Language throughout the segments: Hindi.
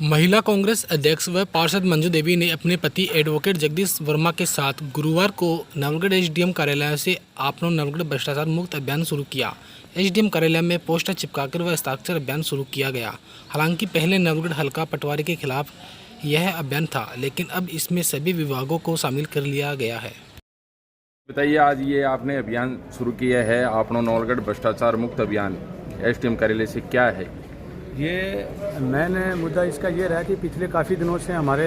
महिला कांग्रेस अध्यक्ष व पार्षद मंजू देवी ने अपने पति एडवोकेट जगदीश वर्मा के साथ गुरुवार को नवगढ़ एसडीएम कार्यालय से आपनो नवगढ़ भ्रष्टाचार मुक्त अभियान शुरू किया। एसडीएम कार्यालय में पोस्टर चिपकाकर व हस्ताक्षर अभियान शुरू किया गया। हालांकि पहले नवगढ़ हल्का पटवारी के खिलाफ यह अभियान था, लेकिन अब इसमें सभी विभागों को शामिल कर लिया गया है। बताइए, आज ये आपने अभियान शुरू किया है, आपनो नवगढ़ भ्रष्टाचार मुक्त अभियान एसडीएम कार्यालय से, क्या है ये? मैंने मुद्दा इसका ये रहा कि पिछले काफ़ी दिनों से हमारे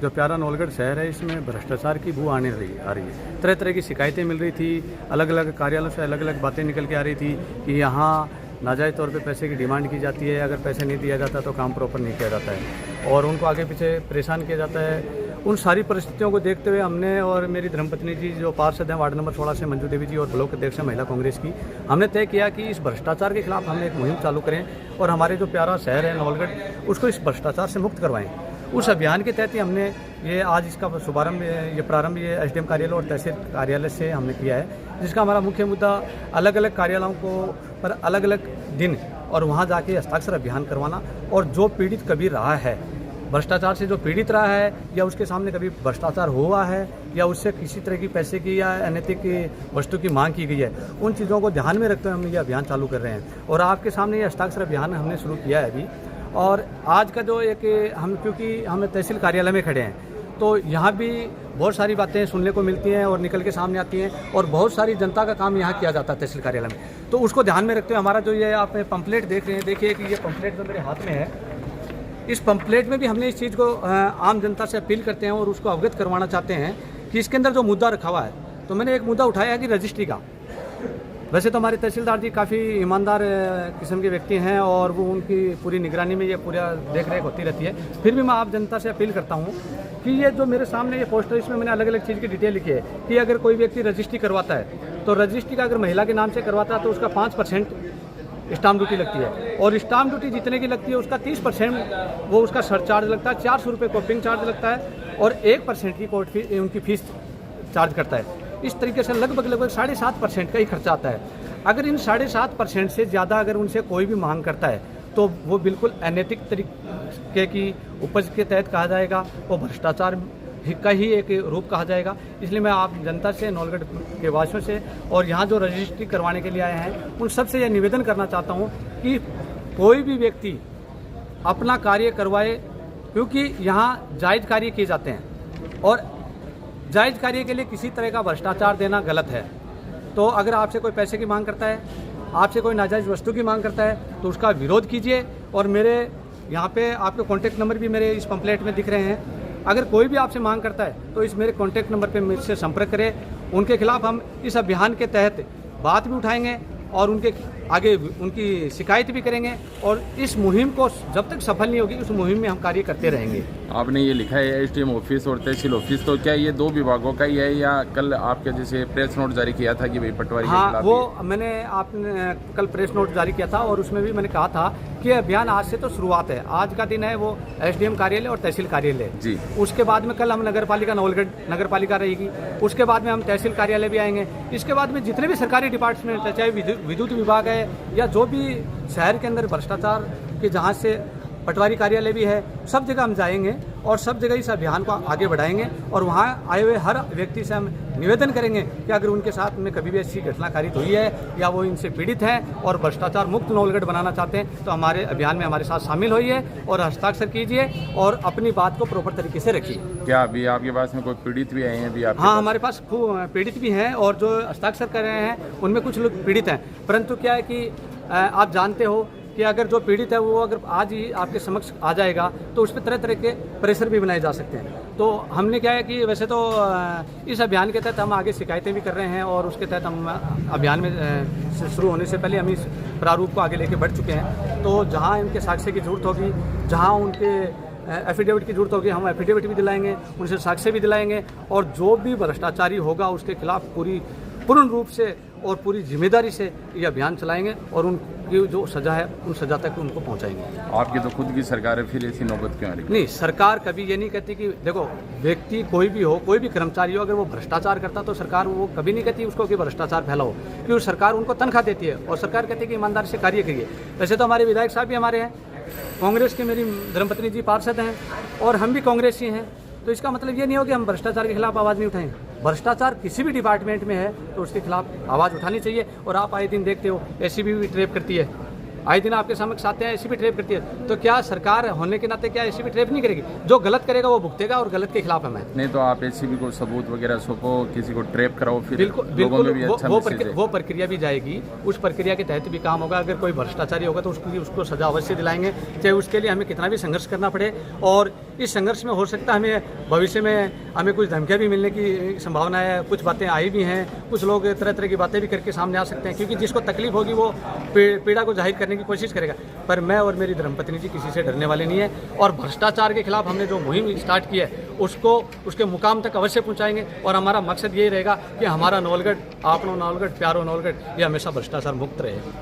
जो प्यारा नवगढ़ शहर है इसमें भ्रष्टाचार की बू आ रही है। तरह तरह की शिकायतें मिल रही थी, अलग अलग कार्यालयों से अलग अलग बातें निकल के आ रही थी कि यहाँ नाजायज़ तौर पे पैसे की डिमांड की जाती है, अगर पैसे नहीं दिया जाता तो काम प्रॉपर नहीं किया जाता है और उनको आगे पीछे परेशान किया जाता है। उन सारी परिस्थितियों को देखते हुए हमने और मेरी धर्मपत्नी जी जो पार्षद हैं वार्ड नंबर 16 से मंजू देवी जी और ब्लॉक अध्यक्ष हैं महिला कांग्रेस की, हमने तय किया कि इस भ्रष्टाचार के खिलाफ हम एक मुहिम चालू करें और हमारे जो प्यारा शहर है नवगढ़ उसको इस भ्रष्टाचार से मुक्त करवाएं। उस अभियान के तहत ही हमने ये आज इसका शुभारंभ ये प्रारंभ ये एसडीएम कार्यालय और तहसील कार्यालय से हमने किया है, जिसका हमारा मुख्य मुद्दा अलग अलग कार्यालयों को पर अलग अलग दिन और वहाँ जाके हस्ताक्षर अभियान करवाना। और जो पीड़ित कभी रहा है भ्रष्टाचार से, जो पीड़ित रहा है या उसके सामने कभी भ्रष्टाचार हुआ है या उससे किसी तरह की पैसे की या अनैतिक वस्तु की मांग की गई है, उन चीज़ों को ध्यान में रखते हुए हम ये अभियान चालू कर रहे हैं। और आपके सामने ये हस्ताक्षर अभियान हमने शुरू किया है अभी। और आज का जो एक हम क्योंकि हम तहसील कार्यालय में खड़े हैं तो यहाँ भी बहुत सारी बातें सुनने को मिलती हैं और निकल के सामने आती हैं और बहुत सारी जनता का काम यहाँ किया जाता है तहसील कार्यालय में। तो उसको ध्यान में रखते हुए हमारा जो ये आप पंपलेट देख रहे हैं, देखिए कि ये पंपलेट जो मेरे हाथ में है, इस पंपलेट में भी हमने इस चीज़ को आम जनता से अपील करते हैं और उसको अवगत करवाना चाहते हैं कि इसके अंदर जो मुद्दा रखा हुआ है, तो मैंने एक मुद्दा उठाया है कि रजिस्ट्री का। वैसे तो हमारे तहसीलदार जी काफ़ी ईमानदार किस्म के व्यक्ति हैं और वो उनकी पूरी निगरानी में ये पूरा देख रेख होती रहती है। फिर भी मैं आप जनता से अपील करता हूँ कि ये जो मेरे सामने ये पोस्टर, इसमें मैंने अलग अलग चीज़ की डिटेल लिखी है कि अगर कोई व्यक्ति रजिस्ट्री करवाता है तो रजिस्ट्री का अगर महिला के नाम से करवाता है तो उसका 5% स्टाम्प ड्यूटी लगती है और स्टाम्प ड्यूटी जितने की लगती है उसका 30% वो उसका सरचार्ज लगता है, 400 रुपये कॉपिंग चार्ज लगता है और 1% की कोर्ट फी उनकी फीस चार्ज करता है। इस तरीके से लगभग 7.5% का ही खर्चा आता है। अगर इन 7.5% से ज़्यादा अगर उनसे कोई भी मांग करता है तो वो बिल्कुल अनैतिक तरीके की उपज के तहत कहा जाएगा, वो भ्रष्टाचार का ही एक रूप कहा जाएगा। इसलिए मैं आप जनता से, नवगढ़ के वासियों से और यहाँ जो रजिस्ट्री करवाने के लिए आए हैं उन सबसे यह निवेदन करना चाहता हूँ कि कोई भी व्यक्ति अपना कार्य करवाए, क्योंकि यहाँ जायज़ कार्य किए जाते हैं और जायज़ कार्य के लिए किसी तरह का भ्रष्टाचार देना गलत है। तो अगर आपसे कोई पैसे की मांग करता है, आपसे कोई नाजायज़ वस्तु की मांग करता है तो उसका विरोध कीजिए। और मेरे यहाँ पे आपके कॉन्टैक्ट नंबर भी मेरे इस पंपलेट में दिख रहे हैं। अगर कोई भी आपसे मांग करता है तो इस मेरे कॉन्टैक्ट नंबर पे मुझसे संपर्क करें। उनके खिलाफ हम इस अभियान के तहत बात भी उठाएंगे और उनके आगे उनकी शिकायत भी करेंगे और इस मुहिम को जब तक सफल नहीं होगी उस मुहिम में हम कार्य करते रहेंगे। आपने ये लिखा है एसडीएम ऑफिस और तहसील ऑफिस, तो क्या ये 2 विभागों का ही है या कल आपके जैसे प्रेस नोट जारी किया था कि भाई पटवारी के खिलाफ? वो मैंने आपने कल प्रेस नोट जारी किया था और उसमें भी मैंने कहा था कि अभियान आज से तो शुरुआत है। आज का दिन है वो एसडीएम कार्यालय और तहसील कार्यालय जी। उसके बाद में कल हम नगरपालिका नवगढ़ नगरपालिका रहेगी, उसके बाद में हम तहसील कार्यालय भी आएंगे। इसके बाद में जितने भी सरकारी डिपार्टमेंट है, चाहे विद्युत विभाग है या जो भी शहर के अंदर भ्रष्टाचार के जहाँ से पटवारी कार्यालय भी है, सब जगह हम जाएंगे और सब जगह इस अभियान को आगे बढ़ाएंगे। और वहाँ आए हुए हर व्यक्ति से हम निवेदन करेंगे कि अगर उनके साथ में कभी भी ऐसी घटना कारित हुई है या वो इनसे पीड़ित हैं और भ्रष्टाचार मुक्त नवगढ़ बनाना चाहते हैं तो हमारे अभियान में हमारे साथ शामिल होइए और हस्ताक्षर कीजिए और अपनी बात को प्रॉपर तरीके से रखिए। क्या अभी आपके पास में कोई पीड़ित भी आए हैं अभी? हाँ, हमारे पास पीड़ित भी हैं और जो हस्ताक्षर कर रहे हैं उनमें कुछ लोग पीड़ित हैं, परंतु क्या है कि आप जानते हो कि अगर जो पीड़ित है वो अगर आज ही आपके समक्ष आ जाएगा तो उस पर तरह तरह के प्रेशर भी बनाए जा सकते हैं। तो हमने क्या है कि वैसे तो इस अभियान के तहत हम आगे शिकायतें भी कर रहे हैं और उसके तहत हम अभियान में शुरू होने से पहले हम इस प्रारूप को आगे लेके बढ़ चुके हैं। तो जहाँ इनके साक्ष्य की ज़रूरत होगी, जहाँ उनके एफिडेविट की ज़रूरत होगी, हम एफिडेविट भी दिलाएंगे, उनसे साक्ष्य भी दिलाएंगे और जो भी भ्रष्टाचारी होगा उसके खिलाफ पूर्ण रूप से और पूरी जिम्मेदारी से ये अभियान चलाएंगे और उनकी जो सज़ा है उन सज़ा तक उनको पहुंचाएंगे। आपकी तो खुद की सरकार है, फिर ऐसी नौबत क्यों आ रही? नहीं, सरकार कभी ये नहीं कहती कि देखो व्यक्ति कोई भी हो, कोई भी कर्मचारी हो, अगर वो भ्रष्टाचार करता तो सरकार वो कभी नहीं कहती उसको कि भ्रष्टाचार फैलाओ, क्योंकि सरकार उनको तनख्वाह देती है और सरकार कहती है कि ईमानदारी से कार्य करिए। वैसे तो हमारे विधायक साहब भी हमारे हैं, कांग्रेस के मेरी धर्मपत्नी जी पार्षद हैं और हम भी कांग्रेसी हैं, तो इसका मतलब ये नहीं हो कि हम भ्रष्टाचार के खिलाफ आवाज़ नहीं उठाएं। भ्रष्टाचार किसी भी डिपार्टमेंट में है तो उसके खिलाफ आवाज़ उठानी चाहिए। और आप आए दिन देखते हो एसीबी भी ट्रेप करती है, आए दिन आपके समक्ष आते हैं एसीबी ट्रेप करती है, तो क्या सरकार होने के नाते क्या एसीबी ट्रेप नहीं करेगी? जो गलत करेगा वो भुगतेगा और गलत के खिलाफ है मैं। नहीं तो आप एसीबी को सबूत वगैरह सौंपो, किसी को ट्रैप कराओ, फिर बिल्कुल लोगों बिल्कुल में भी अच्छा मैसेज है। वो प्रक्रिया भी जाएगी, उस प्रक्रिया के तहत भी काम होगा। अगर कोई भ्रष्टाचारी होगा तो उसको सजा अवश्य दिलाएंगे, चाहे उसके लिए हमें कितना भी संघर्ष करना पड़े। और इस संघर्ष में हो सकता है हमें भविष्य में हमें कुछ धमकियाँ भी मिलने की संभावना है, कुछ बातें आई भी हैं, कुछ लोग तरह तरह की बातें भी करके सामने आ सकते हैं, क्योंकि जिसको तकलीफ होगी वो पीड़ा को जाहिर करने की कोशिश करेगा। पर मैं और मेरी धर्मपत्नी जी किसी से डरने वाले नहीं है, और भ्रष्टाचार के खिलाफ हमने जो मुहिम स्टार्ट की है उसको उसके मुकाम तक अवश्य पहुंचाएंगे। और हमारा मकसद यही रहेगा कि हमारा नवलगढ़, आपनो नवलगढ़, प्यारो नवलगढ़ ये हमेशा भ्रष्टाचार मुक्त रहे।